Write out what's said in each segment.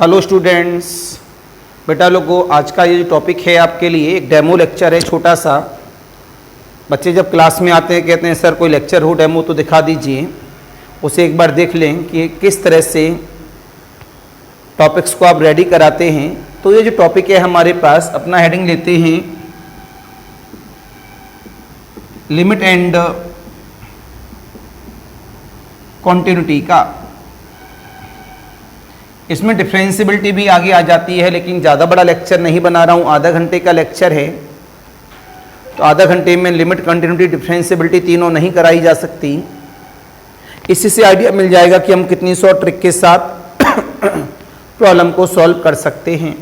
Hello students, बेटा लोगों, आज का ये जो टॉपिक है आपके लिए एक डेमो लेक्चर है छोटा सा। बच्चे जब क्लास में आते हैं कहते हैं सर कोई लेक्चर हो डेमो तो दिखा दीजिए, उसे एक बार देख लें कि किस तरह से टॉपिक्स को आप रेडी कराते हैं। तो ये जो टॉपिक है हमारे पास, अपना हेडिंग लेते हैं लिमिट एंड कॉन्टिन्यूटी का। इसमें डिफरेंशियबिलिटी भी आगे आ जाती है, लेकिन ज़्यादा बड़ा लेक्चर नहीं बना रहा हूँ, आधा घंटे का लेक्चर है। तो आधा घंटे में लिमिट, कंटिन्यूटी, डिफरेंशियबिलिटी तीनों नहीं कराई जा सकती। इसी से आइडिया मिल जाएगा कि हम कितनी शॉर्ट ट्रिक के साथ प्रॉब्लम को सॉल्व कर सकते हैं।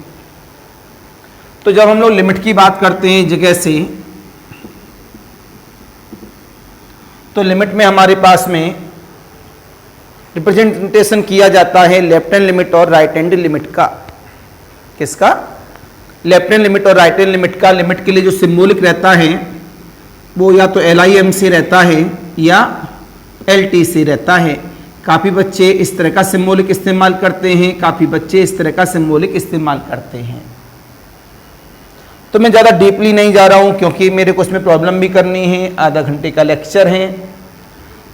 तो जब हम लोग लिमिट की बात करते हैं जगह से, तो लिमिट में हमारे पास में रिप्रेजेंटेशन किया जाता है लेफ्ट हैंड लिमिट और राइट हैंड लिमिट का। किसका? लेफ्ट हैंड लिमिट और राइट हैंड लिमिट का। लिमिट के लिए जो सिंबॉलिक रहता है वो या तो LIM से रहता है या LT से रहता है। काफ़ी बच्चे इस तरह का सिंबॉलिक इस्तेमाल करते हैं, काफ़ी बच्चे इस तरह का सिंबॉलिक इस्तेमाल करते हैं। तो मैं ज़्यादा डीपली नहीं जा रहा हूँ क्योंकि मेरे को इसमें प्रॉब्लम भी करनी है, आधा घंटे का लेक्चर है।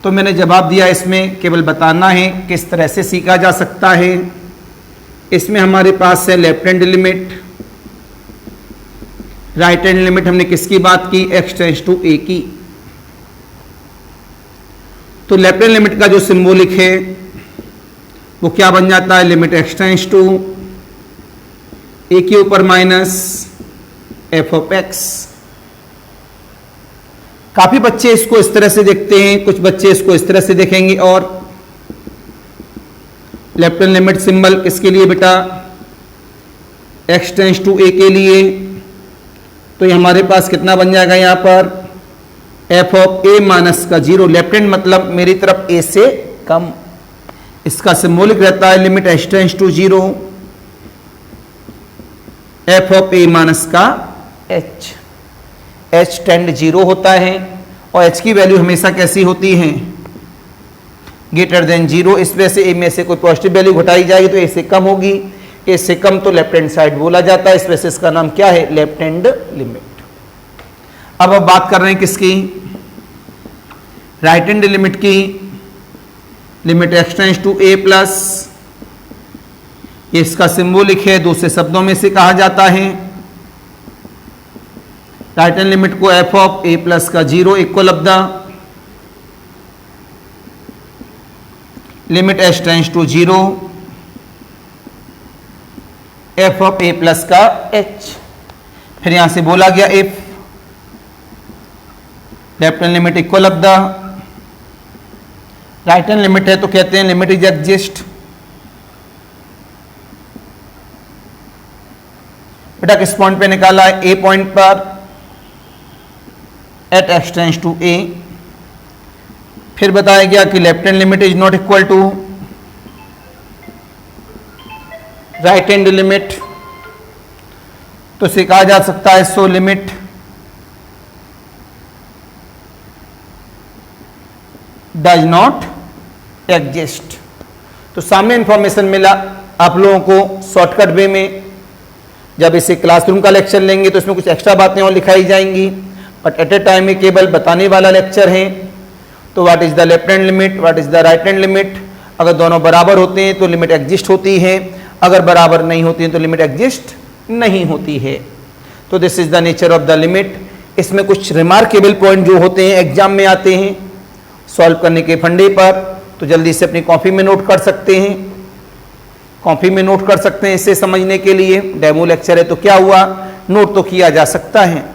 तो मैंने जवाब दिया, इसमें केवल बताना है किस तरह से सीखा जा सकता है। इसमें हमारे पास है left hand limit, right hand limit. हमने किसकी बात की? x टेंड्स टू a की। तो लेफ्ट हैंड लिमिट का जो सिंबॉलिक है वो क्या बन जाता है? Limit x tends to a के ऊपर माइनस f ऑफ x। काफी बच्चे इसको इस तरह से देखते हैं, कुछ बच्चे इसको इस तरह से देखेंगे। और लेफ्ट हैंड लिमिट सिंबल किसके लिए बेटा? x टेंड्स टू a के लिए। तो ये हमारे पास कितना बन जाएगा यहां पर? f ऑफ a माइनस का 0। लेफ्ट हैंड मतलब मेरी तरफ a से कम। इसका सिंबॉलिक रहता है limit h tends to 0 f of a minus का h। h टेंड 0 होता है और h की वैल्यू हमेशा कैसी होती है? Greater than 0। इस वजह से a में से कोई पॉजिटिव वैल्यू घटाई जाएगी तो a से कम होगी। a से कम तो लेफ्ट हैंड साइड बोला जाता है, इस वजह से इसका नाम क्या है? Left hand limit. अब बात कर रहे हैं किसकी? राइट हैंड लिमिट की। Limit x tends to a plus, इसका सिंबॉलिक है, दूसरे शब्दों में से कहा जाता है राइट हैंड लिमिट को f ऑफ a प्लस का 0 equal of the limit h tends to 0 f of a plus का h। फिर यहां से बोला गया if left hand limit equal of the right hand limit है तो कहते हैं लिमिट इज एग्जिस्ट। बेटा किस पॉइंट पे निकाला है? a पॉइंट पर at x tends to a। फिर बताया गया कि left hand limit is not equal to right hand limit. तो इसे कहा जा सकता है so limit does not exist. तो सामने इंफॉर्मेशन मिला आप लोगों को शॉर्टकट वे में। जब इसे क्लासरूम का लेक्चर लेंगे तो इसमें कुछ एक्स्ट्रा बातें और लिखाई जाएंगी, बट एट ए टाइम में केवल बताने वाला लेक्चर है। तो what is the left hand limit, what is the right hand limit. अगर दोनों बराबर होते हैं तो लिमिट एग्जिस्ट होती है, अगर बराबर नहीं होती है तो लिमिट एग्जिस्ट नहीं होती है। तो this is the nature of the limit. इसमें कुछ रिमार्केबल पॉइंट जो होते हैं एग्जाम में आते हैं सॉल्व करने के फंडे पर, तो जल्दी से अपनी कॉपी में नोट कर सकते हैं। कॉपी में नोट कर सकते हैं इसे समझने के लिए। डेमो लेक्चर है तो क्या हुआ, नोट तो किया जा सकता है।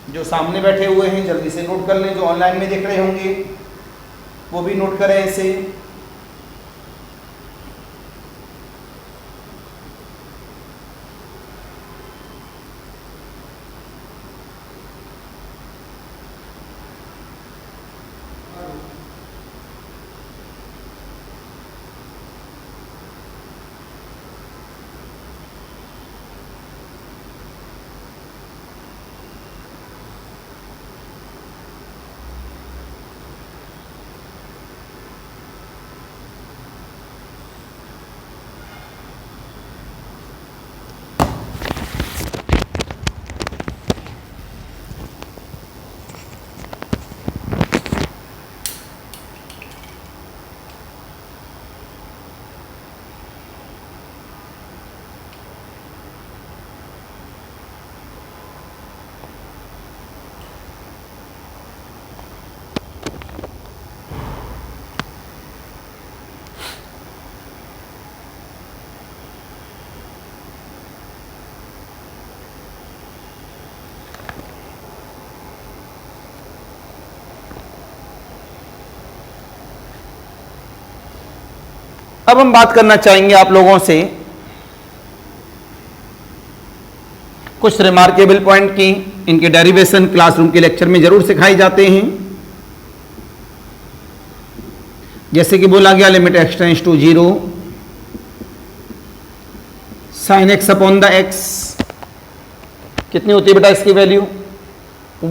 जो सामने बैठे हुए हैं जल्दी से नोट कर लें, जो ऑनलाइन में देख रहे होंगे वो भी नोट करें इसे। अब हम बात करना चाहेंगे आप लोगों से कुछ रिमार्केबल पॉइंट की। इनके डेरिवेशन क्लासरूम के लेक्चर में जरूर सिखाए जाते हैं। जैसे कि बोला गया limit x tends to 0 sine x upon the x कितनी होती है बेटा इसकी value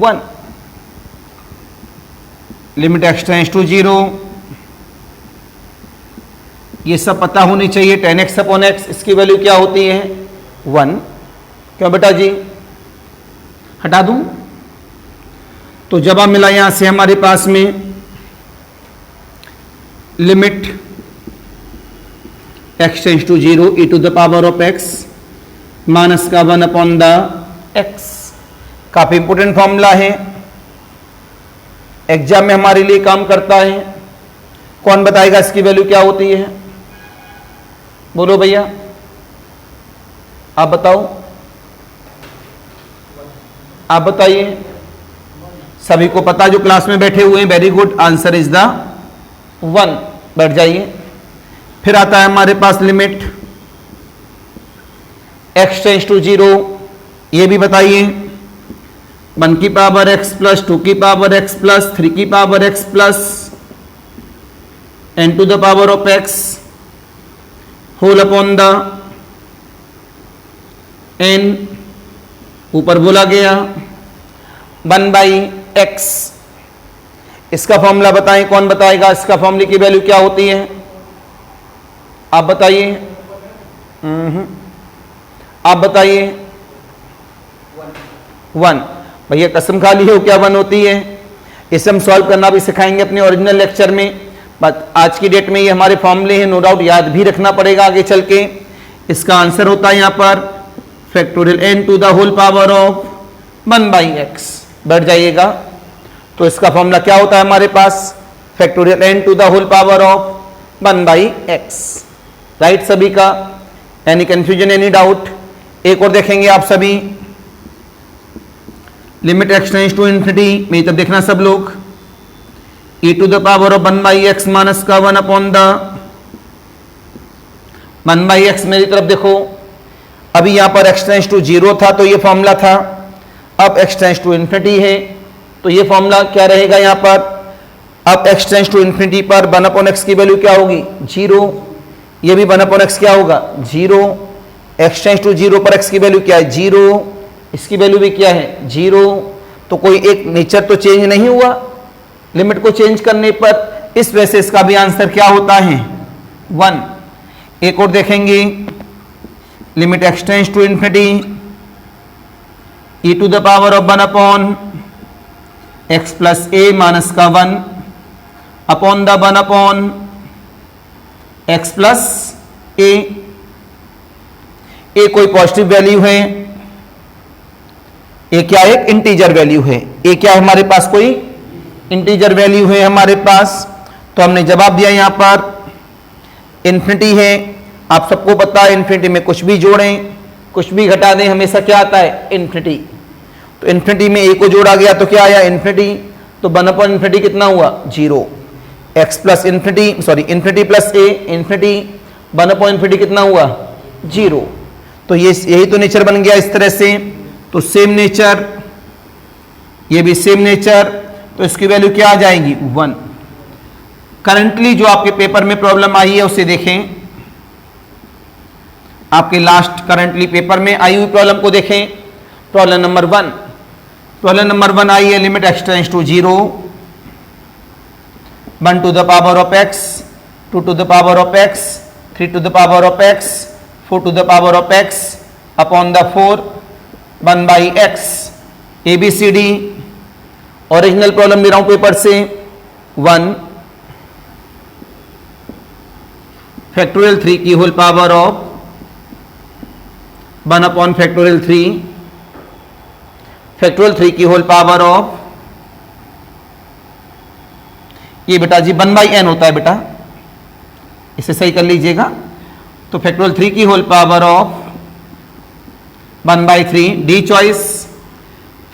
1। Limit x tends to 0 ये सब पता होनी चाहिए। tan x अपॉन x इसकी वैल्यू क्या होती है 1। क्यों बेटा जी हटा दूं? तो जवाब मिला यहां से हमारे पास में limit x tends to 0 e to the power of x minus का 1 अपॉन द x। काफी इंपोर्टेंट फॉर्मूला है, एग्जाम में हमारे लिए काम करता है। कौन बताएगा इसकी वैल्यू क्या होती है? बोलो भैया, आप बताओ, आप बताइए। सभी को पता जो क्लास में बैठे हुए हैं, very good, answer is the 1। बैठ जाइए। फिर आता है हमारे पास लिमिट x टेंड्स टू 0 ये भी बताइए 1 की पावर x प्लस 2 की पावर x प्लस 3 की power x plus n to the power of x whole upon the n। ऊपर बोला गया 1 बाई x। इसका फॉर्मूला बताएं, कौन बताएगा? इसका फॉर्मूले की वैल्यू क्या होती है? आप बताइए। आप बताइए। 1। भैया कसम खा ली हो क्या 1 होती है? इसे हम सॉल्व करना भी सिखाएंगे अपने ओरिजिनल लेक्चर में। बट आज की डेट में ये हमारे फॉर्मूले हैं, नो डाउट याद भी रखना पड़ेगा आगे चल के। इसका आंसर होता है यहां पर factorial n to the whole power of 1 by x। बैठ जाइएगा। तो इसका फॉर्मूला क्या होता है हमारे पास? Factorial n to the whole power of 1 by x। Right सभी का? Any confusion, any doubt? एक और देखेंगे आप सभी, limit x tends to infinity. मेरी तरफ देखना सब लोग, e to the power of 1 by x minus का 1 अपॉन द 1 बाई x। मेरी तरफ देखो, अभी यहां पर x टेंड्स टू 0 था तो ये फॉर्मूला था। अब x टेंड्स टू इन्फिनिटी है तो ये फॉर्मूला क्या रहेगा यहां पर? अब x टेंड्स टू इन्फिनिटी पर 1 अपॉन x की वैल्यू क्या होगी 0। ये भी 1 अपॉन x क्या होगा 0। x टेंड्स टू 0 पर x की वैल्यू क्या है 0, इसकी वैल्यू भी क्या है 0। तो कोई एक नेचर तो चेंज नहीं हुआ लिमिट को चेंज करने पर, इस वजह से इसका भी आंसर क्या होता है 1। एक और देखेंगे, limit x tends to infinity e to the power of 1 upon x plus a minus का 1 upon the 1 upon x plus a। a कोई पॉजिटिव वैल्यू है, a क्या एक इंटीजर वैल्यू है। a क्या है हमारे पास? कोई इंटीजर वैल्यू है हमारे पास। तो हमने जवाब दिया यहां पर इन्फिनिटी है। आप सबको पता है इन्फिनिटी में कुछ भी जोड़ें कुछ भी घटा दें हमेशा क्या आता है इन्फिनिटी। तो इन्फिनिटी में a को जोड़ा गया तो क्या आया इन्फिनिटी। तो 1 अपॉन इन्फिनिटी कितना हुआ 0। x plus infinity, sorry infinity plus a infinity, 1 upon infinity कितना हुआ 0। तो ये यही तो नेचर बन गया इस तरह से। तो सेम नेचर, ये भी सेम नेचर, तो इसकी वैल्यू क्या आ जाएगी 1। करंटली जो आपके पेपर में प्रॉब्लम आई है उसे देखें, आपके लास्ट करंटली पेपर में आई हुई प्रॉब्लम को देखें। प्रॉब्लम नंबर 1, प्रॉब्लम नंबर 1 आई है limit x tends to 0 1 to the power of x 2 to the power of x 3 to the power of x 4 to the power of x upon the 4 1 by x। ABCD original problem ले रहा हूं paper से। 1 factorial 3 की whole power of 1 upon factorial 3 factorial 3 की whole power of, ये बेटा जी 1 by n होता है बेटा, इसे सही कर लीजिएगा। तो फैक्टोरियल 3 की whole power of 1 by 3 D choice.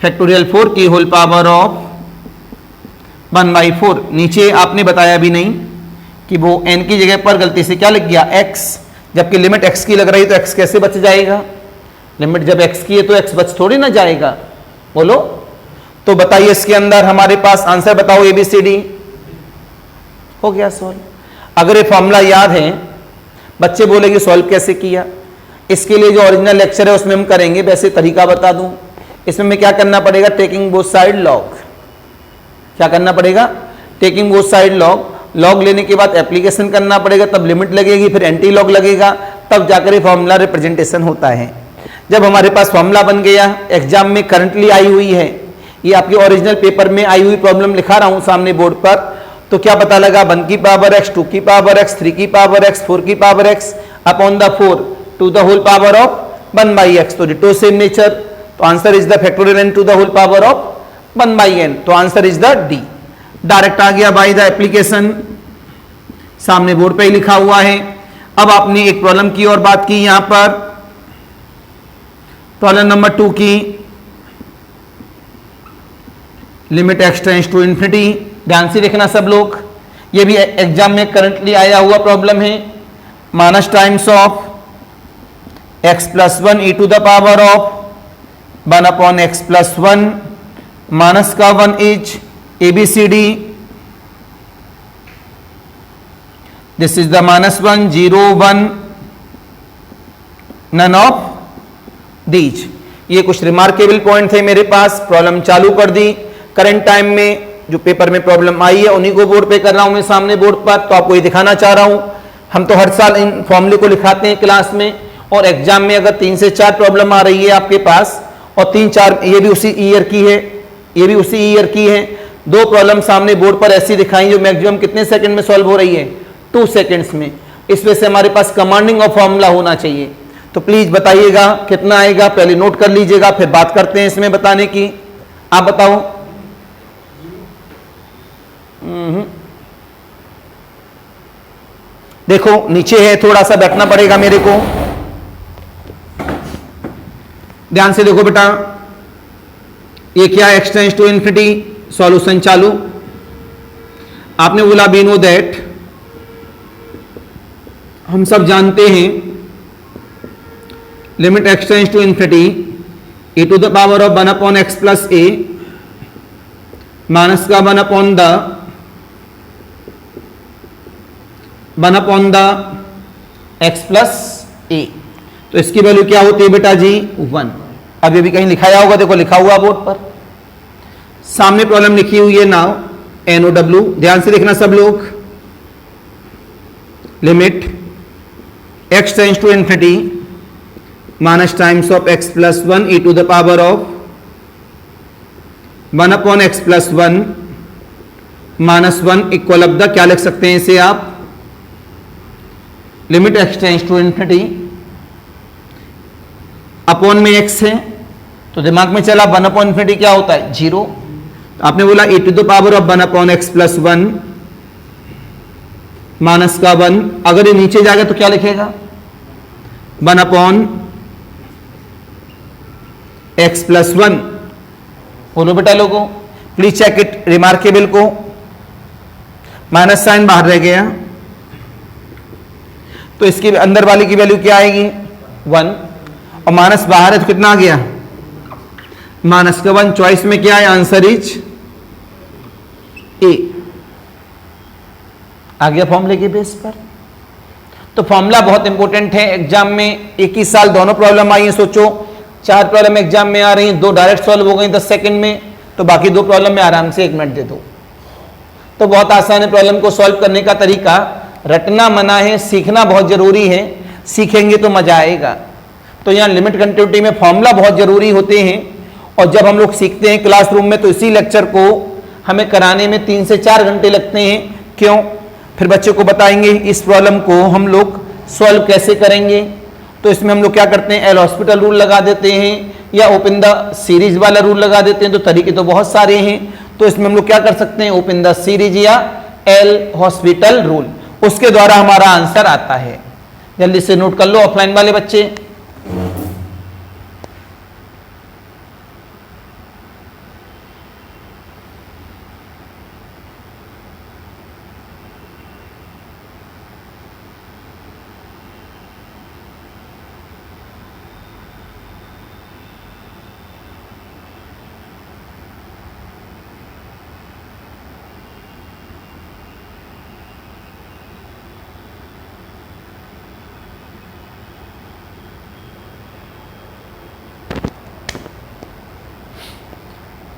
Factorial 4 की होल पावर ऑफ 1 बाई 4। नीचे आपने बताया भी नहीं कि वो n की जगह पर गलती से क्या लिख गया x, जबकि लिमिट x की लग रही है तो x कैसे बच जाएगा? लिमिट जब x की है तो x बच थोड़ी ना जाएगा, बोलो। तो बताइए इसके अंदर हमारे पास आंसर बताओ, ABCD हो गया सॉल्व। अगर ये फॉर्मूला याद है, बच्चे बोलेंगे सॉल्व कैसे किया, इसके लिए जो ओरिजिनल लेक्चर है उसमें हम करेंगे। वैसे तरीका बता दूं, इसमें मैं क्या करना पड़ेगा, टेकिंग बोथ साइड लॉग। क्या करना पड़ेगा? Taking both side log. Log लेने के बाद एप्लीकेशन करना पड़ेगा, तब लिमिट लगेगी, फिर एंटी लॉग लगेगा, तब जाकर ये फॉर्मूला रिप्रेजेंटेशन होता है। जब हमारे पास फॉर्मूला बन गया, एग्जाम में करंटली आई हुई है, ये आपके ओरिजिनल पेपर में आई हुई प्रॉब्लम लिखा रहा हूं सामने बोर्ड पर, तो क्या पता लगा 1 की पावर x, 2 की पावर x, 3 की पावर x, 4 की power x upon the 4 to the whole power of 1 by x। तो डिटो सेम नेचर, तो answer is the factorial n to the whole power of 1 by n, तो answer is the D। Direct आ गया by the application, सामने board पे ही लिखा हुआ है। अब आपने एक प्रॉब्लम की और बात की, यहां पर प्रॉब्लम नंबर 2 की, limit x tends to infinity. ध्यान से देखना सब लोग, ये भी एग्जाम में करंटली आया हुआ प्रॉब्लम है। Minus times of x plus 1 e to the power of 1 upon x plus 1, minus का 1 is ABCD। This is the -1 0 1, none of these. ये कुछ रिमार्केबल पॉइंट थे मेरे पास। प्रॉब्लम चालू कर दी, करंट टाइम में जो पेपर में प्रॉब्लम आई है उन्हीं को बोर्ड पे कर रहा हूं मैं सामने बोर्ड पर, तो आपको ये दिखाना चाह रहा हूं। हम तो हर साल इन फॉर्मूले को लिखाते हैं क्लास में, और एग्जाम में अगर 3 से 4 प्रॉब्लम आ रही है आपके पास, और 3-4 ये भी उसी ईयर की है, ये भी उसी ईयर की है, 2 प्रॉब्लम सामने बोर्ड पर ऐसी दिखाई जो मैक्सिमम कितने सेकंड में सॉल्व हो रही है, 2 सेकंड्स में। इस वजह से हमारे पास कमांडिंग ऑफ फॉर्मूला होना चाहिए। तो प्लीज बताइएगा कितना आएगा, पहले नोट कर लीजिएगा, फिर बात करते हैं इसमें बताने की। आप बताओ। देखो नीचे है, थोड़ा सा बैठना पड़ेगा मेरे को, ध्यान से देखो बेटा। ये क्या, x tends to infinity, solution चालू। आपने बोला वी नो दैट, हम सब जानते हैं, limit x tends to infinity e to the power of 1 upon x plus a minus का 1 upon the x plus a। तो इसकी वैल्यू क्या होती है बेटा जी, 1। अब ये भी कहीं लिखाया होगा, देखो लिखा हुआ बोर्ड पर, सामने प्रॉब्लम लिखी हुई है नाउ NOW। ध्यान से देखना सब लोग। Limit x tends to infinity minus times of x plus 1 e to the power of 1 upon x plus 1 minus 1 equal of the, क्या लिख सकते हैं इसे आप, limit x tends to infinity, upon में x है तो दिमाग में चला 1 अपॉन इंफिनिटी क्या होता है, 0। तो आपने बोला e to the power of 1 upon x plus 1 minus का 1, अगर ये नीचे जाएगा तो क्या लिखेगा, 1 अपॉन x प्लस 1। बोलो बेटा लोगों, प्लीज चेक इट, रिमार्केबल को, माइनस साइन बाहर रह गया, तो इसके अंदर वाली की वैल्यू क्या आएगी, 1, और माइनस बाहर है तो कितना आ गया, माइनस का 1। चॉइस में क्या है, आंसर इज ए। आ गया फॉर्मूले के बेस पर। तो फॉर्मूला बहुत इंपॉर्टेंट है एग्जाम में। एक ही साल दोनों प्रॉब्लम आई है, सोचो 4 प्रॉब्लम एग्जाम में आ रही हैं, 2 डायरेक्ट सॉल्व हो गई 10 सेकंड में, तो बाकी 2 प्रॉब्लम में आराम से 1 मिनट दे दो। तो बहुत आसान है प्रॉब्लम को सॉल्व करने का तरीका। रटना मना है, सीखना बहुत जरूरी है, सीखेंगे तो मजा आएगा। तो यहाँ लिमिट कंटिन्यूटी में फॉर्मूला बहुत जरूरी होते हैं, और जब हम लोग सीखते हैं क्लासरूम में तो इसी लेक्चर को हमें कराने में 3 से 4 घंटे लगते हैं। क्यों? फिर बच्चे को बताएंगे इस प्रॉब्लम को हम लोग सॉल्व कैसे करेंगे। तो इसमें हम लोग क्या करते हैं, एल हॉस्पिटल रूल लगा देते हैं, या ओपन द सीरीज वाला रूल लगा देते हैं। तो तरीके तो बहुत सारे हैं, तो इसमें हम लोग क्या कर सकते हैं, ओपन द सीरीज या एल हॉस्पिटल रूल, उसके द्वारा हमारा आंसर आता है। जल्दी से नोट कर लो ऑफलाइन वाले बच्चे।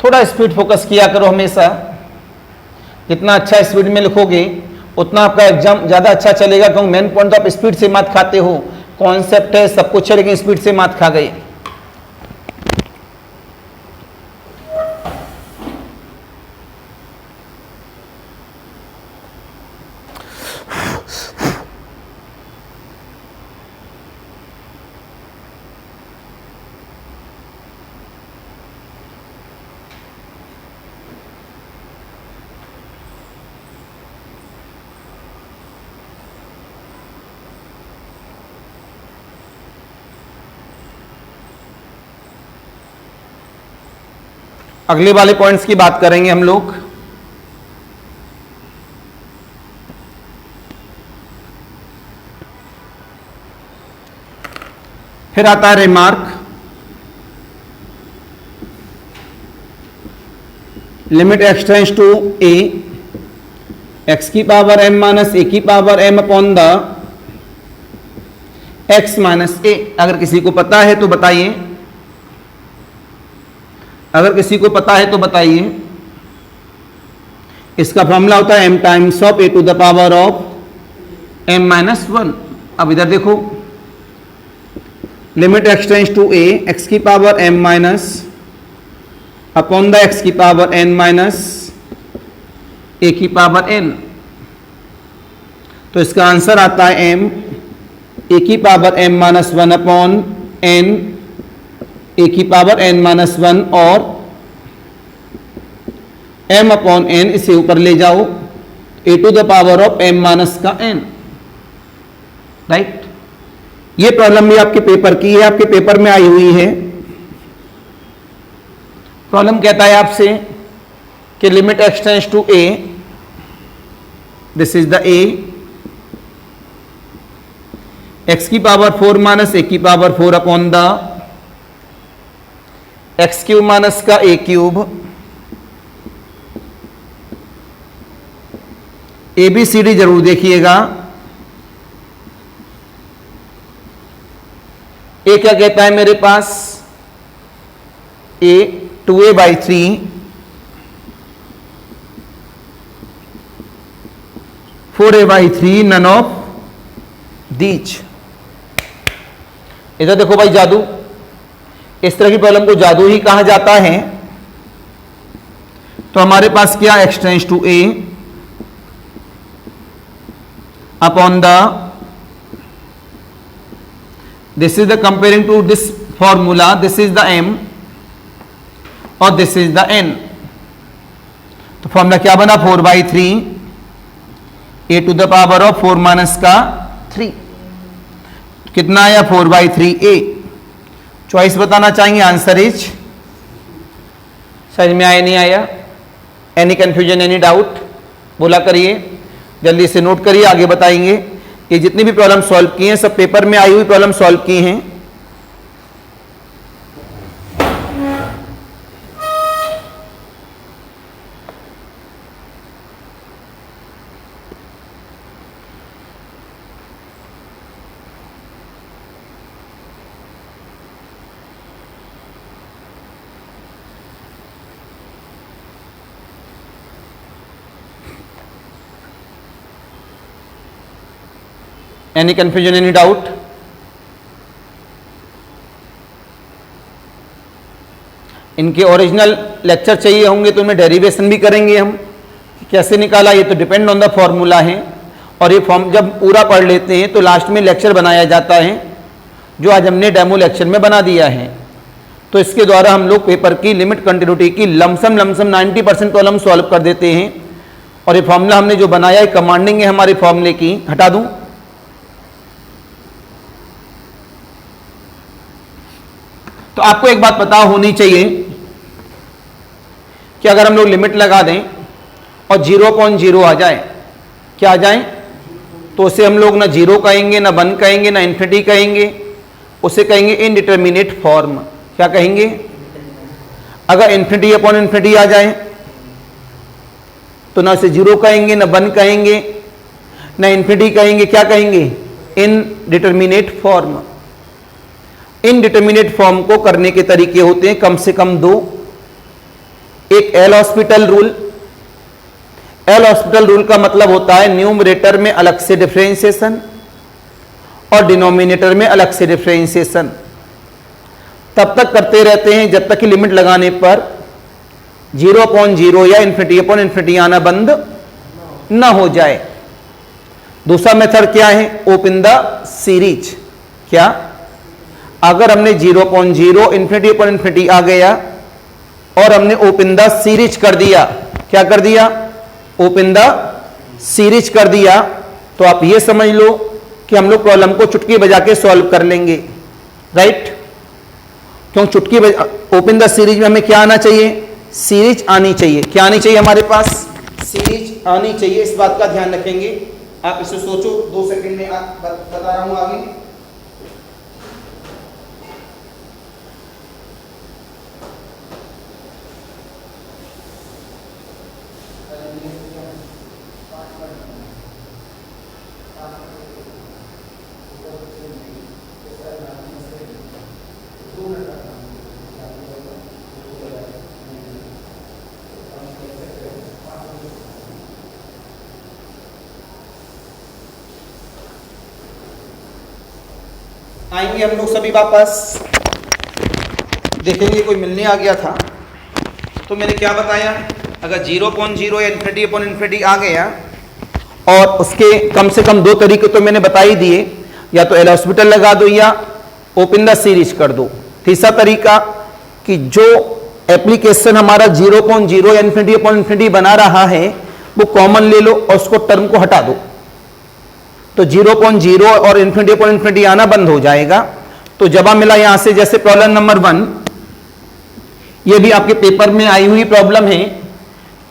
थोड़ा स्पीड फोकस किया करो हमेशा। जितना अच्छा स्पीड में लिखोगे उतना आपका एग्जाम ज़्यादा अच्छा चलेगा, क्योंकि मेन पॉइंट तो आप स्पीड से मात खाते हो। कॉन्सेप्ट है, सब कुछ है, लेकिन स्पीड से मात खा गए। अगले वाले पॉइंट्स की बात करेंगे हम लोग। फिर आता है remark. Limit x tends to A, X की पावर एम माइनस ए की power M upon the X minus A. अगर किसी को पता है तो बताइए, अगर किसी को पता है तो बताइए। इसका फॉर्मूला होता है m times of a to the power of m minus 1। अब इधर देखो, limit x tends to a, x की power m minus upon the x की पावर n माइनस a की पावर n। तो इसका आंसर आता है m a की power m minus 1 upon n a की पावर n माइनस 1 और m अपॉन n, इसे ऊपर ले जाओ, a to the power of m minus का n। राइट, ये प्रॉब्लम भी आपके पेपर की है, आपके पेपर में आई हुई है। प्रॉब्लम कहता है आपसे कि limit x tends to a, this is the a, x की पावर 4 माइनस a की power 4 upon the X cube minus का A cube, A B C D जरूर देखिएगा। ए क्या कहता है मेरे पास, A 2a/3 4a/3 none of these. इधर देखो भाई जादू, इस तरह की प्रॉब्लम को जादू ही कहा जाता है। तो हमारे पास क्या, x tends to a upon the, this is the comparing to this formula, this is the m और दिस इज द n। तो फॉर्मूला क्या बना, 4/3 a to the power of 4 minus का 3। कितना आया, 4/3a। चॉइस बताना चाहेंगे, आंसर इज, समझ में आया नहीं आया, एनी कंफ्यूजन, एनी डाउट, बोला करिए, जल्दी से नोट करिए, आगे बताएंगे। ये जितनी भी प्रॉब्लम सॉल्व की हैं सब पेपर में आई हुई प्रॉब्लम सॉल्व की हैं। Any confusion, any doubt? इनके ओरिजिनल लेक्चर चाहिए होंगे तो उनमें डेरिवेशन भी करेंगे हम, कैसे निकाला, ये तो डिपेंड ऑन द फॉर्मूला है। और ये फॉर्म जब पूरा पढ़ लेते हैं तो लास्ट में लेक्चर बनाया जाता है, जो आज हमने डेमो लेक्चर में बना दिया है। तो इसके द्वारा हम लोग पेपर की लिमिट कंटिन्यूटी की लमसम 90% प्रॉब्लम सॉल्व कर देते हैं। और ये फॉर्मूला हमने जो बनाया है, कमांडिंग है हमारे फॉर्मूले की, हटा दूं, तो आपको एक बात पता होनी चाहिए कि अगर हम लोग लिमिट लगा दें और 0.0 आ जाए, क्या आ जाए, तो उसे हम लोग ना 0 कहेंगे, ना 1 कहेंगे, ना इन्फिनिटी कहेंगे, उसे कहेंगे इनडिटरमिनेट फॉर्म। क्या कहेंगे, अगर इन्फिनिटी अपॉन इन्फिनिटी आ जाए तो ना उसे 0 कहेंगे, ना 1 कहेंगे, ना इन्फिनिटी कहेंगे, क्या कहेंगे, इनडिटरमिनेट फॉर्म। इनडिटरमिनेट फॉर्म को करने के तरीके होते हैं कम से कम 2। एक L hospital rule. L hospital rule का मतलब होता है न्यूमरेटर में अलग से डिफरेंशिएशन और डिनोमिनेटर में अलग से डिफरेंशिएशन तब तक करते रहते हैं जब तक कि लिमिट लगाने पर 0/0 या इन्फिनिटी आना बंद ना हो जाए। दूसरा मेथड क्या है? Open the series. क्या? अगर हमने 0/0 इन्फिनिटी आ गया और हमने ओपन द सीरीज कर दिया, क्या कर दिया? ओपन द सीरीज कर दिया, तो आप ये समझ लो कि हम लोग प्रॉब्लम को चुटकी बजा के सॉल्व कर लेंगे, राइट? क्यों? चुटकी ओपन द सीरीज में हमें क्या आना चाहिए? सीरीज आनी चाहिए। क्या आनी चाहिए? हमारे पास सीरीज आनी चाहिए। इस बात का ध्यान रखेंगे। आप इसे सोचो, 2 सेकंड में बता रहा हूं आगे। आएंगे हम लोग सभी वापस, देखेंगे कोई मिलने आ गया था। तो मैंने क्या बताया? अगर 0/0 या इन्फिनिटी आ गया और उसके कम से कम 2 तरीके तो मैंने बता ही दिए, या तो एल हॉस्पिटल लगा दो या ओपन द सीरीज कर दो। तीसरा तरीका कि जो एप्लीकेशन हमारा 0/0 या इन्फिनिटी बना रहा है वो कॉमन ले लो और उसको टर्म को हटा दो, तो 0/0 और इन्फिनिटी आना बंद हो जाएगा। तो जवाब मिला यहां से, जैसे प्रॉब्लम नंबर 1, ये भी आपके पेपर में आई हुई प्रॉब्लम है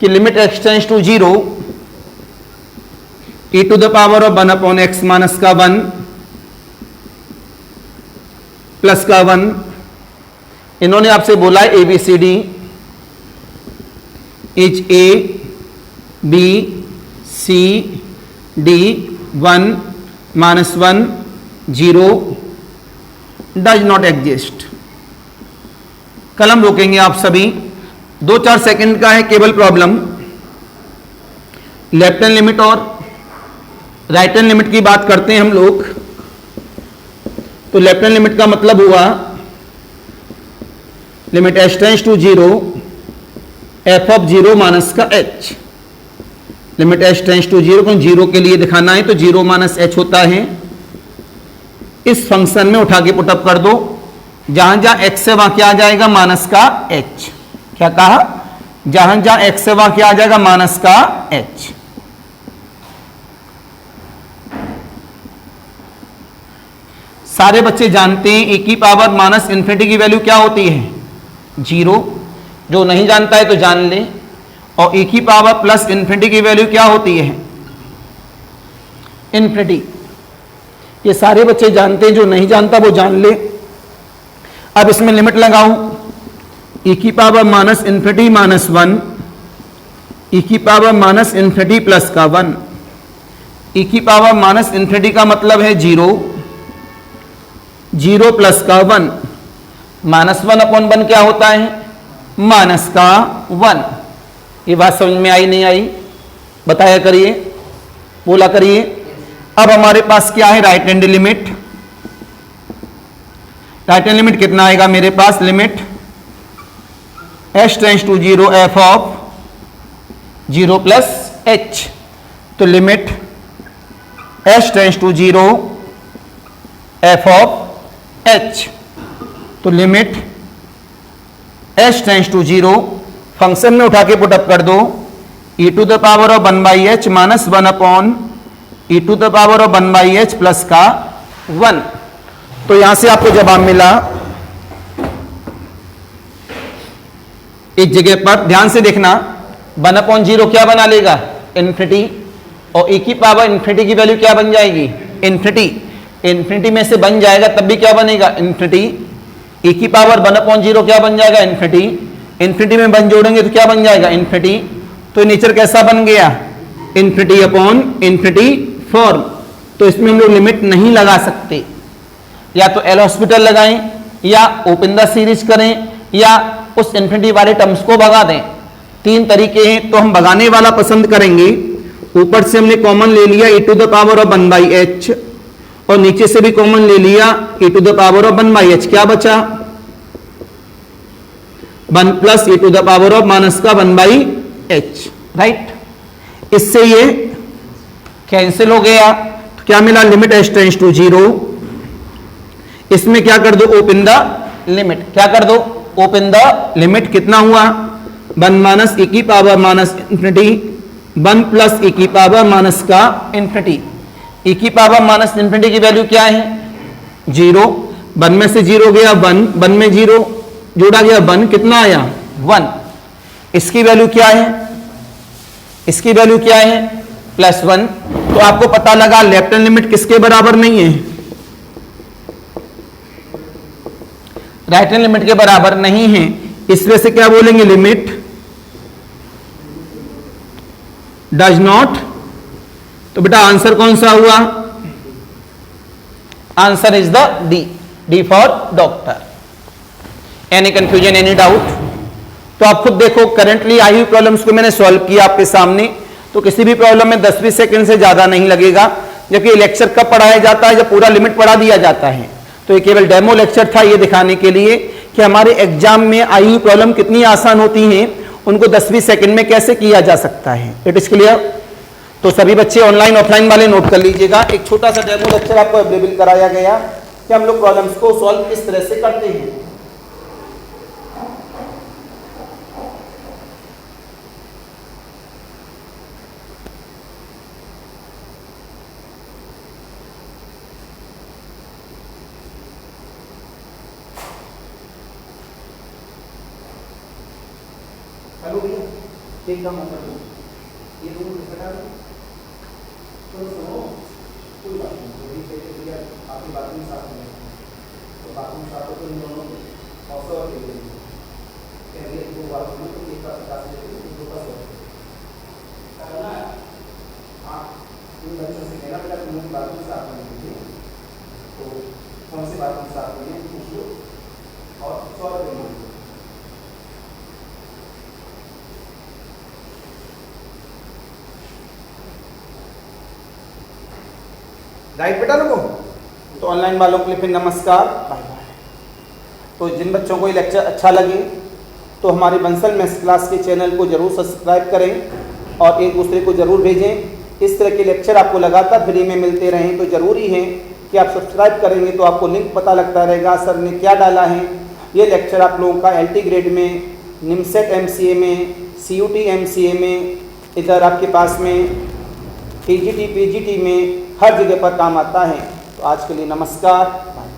कि limit x tends to 0 e to the power of 1/x minus का 1 प्लस का 1। इन्होंने आपसे बोला है ABCD is A B C D 1 -1 0 does not exist. कलम रोकेंगे आप सभी, 2-4 सेकंड का है केवल प्रॉब्लम। लेफ्ट हैंड लिमिट और राइट हैंड लिमिट की बात करते हैं हम लोग। तो लेफ्ट हैंड लिमिट का मतलब हुआ limit h tends to 0 f of 0 minus का h। Limit h tends to 0 को 0 के लिए दिखाना है तो 0 माइनस h होता है। इस फंक्शन में उठा के पुटअप कर दो, जहां जहां x से वहां क्या आ जाएगा? माइनस का h। क्या कहा? जहां जहां x से वहां क्या आ जाएगा? माइनस का h। सारे बच्चे जानते हैं e की पावर माइनस इन्फिनिटी की वैल्यू क्या होती है? 0। जो नहीं जानता है तो जान ले। और e की पावर प्लस इन्फिनिटी की वैल्यू क्या होती है? इन्फिनिटी। ये सारे बच्चे जानते हैं, जो नहीं जानता वो जान ले। अब इसमें लिमिट लगाऊं, e की power minus infinity minus 1, e की पावर माइनस इन्फिनिटी प्लस का 1। e की पावर माइनस इन्फिनिटी का मतलब है 0, 0 प्लस का 1। -1/1 क्या होता है? माइनस का 1। ये बात समझ में आई नहीं आई? बताया करिए, बोला करिए। अब हमारे पास क्या है? Right hand limit. Right hand limit कितना आएगा मेरे पास? Limit h tends to 0 f of 0 plus h। तो limit h tends to 0 f of h। तो limit h tends to 0 function में उठा के पुटअप कर दो, e to the power of 1/h minus 1 e to the power of 1/h plus का 1। तो यहां से आपको जवाब मिला। एक जगह पर ध्यान से देखना, 1/0 क्या बना लेगा? इन्फिनिटी। और e की पावर इन्फिनिटी की वैल्यू क्या बन जाएगी? इन्फिनिटी। इन्फिनिटी में से बन जाएगा तब भी क्या बनेगा? इन्फिनिटी। e की पावर 1/0 क्या बन जाएगा? इन्फिनिटी। इन्फिनिटी में 1 जोड़ेंगे तो क्या बन जाएगा? इन्फिनिटी। तो नेचर कैसा बन गया? Infinity upon infinity form. तो इसमें हम लोग लिमिट नहीं लगा सकते, या तो एल हॉस्पिटल लगाएं या ओपन द सीरीज करें या उस इन्फिनिटी वाले टर्म्स को भगा दें। तीन तरीके हैं, तो हम भगाने वाला पसंद करेंगे। ऊपर से हमने कॉमन ले लिया e to the power of 1/h और नीचे से भी कॉमन ले लिया e to the power of 1/h। क्या बचा? 1 plus e to the power of minus का 1/h, राइट। इससे ये कैंसिल हो गया, तो क्या मिला? Limit h tends to 0। इसमें क्या कर दो? Open the limit. क्या कर दो? Open the limit. कितना हुआ? 1 माइनस e की power minus infinity 1 plus e की पावर माइनस का इंफिनिटी। e की पावर माइनस इंफिनिटी की वैल्यू क्या है? 0। 1 में से 0 गया 1, 1 में 0 जोड़ा गया 1, कितना आया? 1। इसकी वैल्यू क्या है? इसकी वैल्यू क्या है? +1। तो आपको पता लगा लेफ्ट हैंड लिमिट किसके बराबर नहीं है? राइट हैंड लिमिट के बराबर नहीं है। इसमें से क्या बोलेंगे? Limit does not. तो बेटा आंसर कौन सा हुआ? Answer is the D for doctor. Any confusion, any doubt? तो आप खुद देखो, करंटली आई हुई प्रॉब्लम्स को मैंने सॉल्व किया आपके सामने, तो किसी भी प्रॉब्लम में 10-20 सेकंड से ज्यादा नहीं लगेगा। जबकि लेक्चर कब पढ़ाया जाता है? जब पूरा लिमिट पढ़ा दिया जाता है। तो ये केवल डेमो लेक्चर था, ये दिखाने के लिए कि हमारे एग्जाम में आई हुई प्रॉब्लम कितनी आसान होती हैं, उनको 10-20 सेकंड में कैसे किया जा सकता है। It is clear? तो सभी बच्चे ऑनलाइन ऑफलाइन वाले नोट कर लीजिएगा। एक छोटा सा डेमो लेक्चर आपको अवेलेबल कराया गया कि हम लोग प्रॉब्लम्स को सॉल्व किस तरह से करते हैं। हेलो भैया, एक काम कर लो, ये दोनों निकटा दो। तो सुनो, कोई बात नहीं, तो भी कहते भैया आपकी बात में साथ में, तो बात में साथ हो तो इन दोनों को ऑफर दे देंगे। कहते दो बात में तो एक का 50 दे देंगे, दो का 100 करना है। हाँ, इन बच्चों से कहना बेटा तुम लोग बात में साथ में दीजिए, तो कौन सी बात में साथ में पूछ लो और 100 देंगे। राइट बेटा लोगों? तो ऑनलाइन वालों के लिए फिर नमस्कार, बाय बाय। तो जिन बच्चों को ये लेक्चर अच्छा लगे तो हमारे बंसल मैथ्स क्लास के चैनल को जरूर सब्सक्राइब करें और एक दूसरे को जरूर भेजें। इस तरह के लेक्चर आपको लगातार फ्री में मिलते रहें, तो जरूरी है कि आप सब्सक्राइब करेंगे तो आपको लिंक पता लगता रहेगा सर ने क्या डाला है। ये लेक्चर आप लोगों का LT ग्रेड में, निमसेट MCA में, CUT MCA में, इधर आपके पास में TGT PGT में हर जगह पर काम आता है। तो आज के लिए नमस्कार, बाय।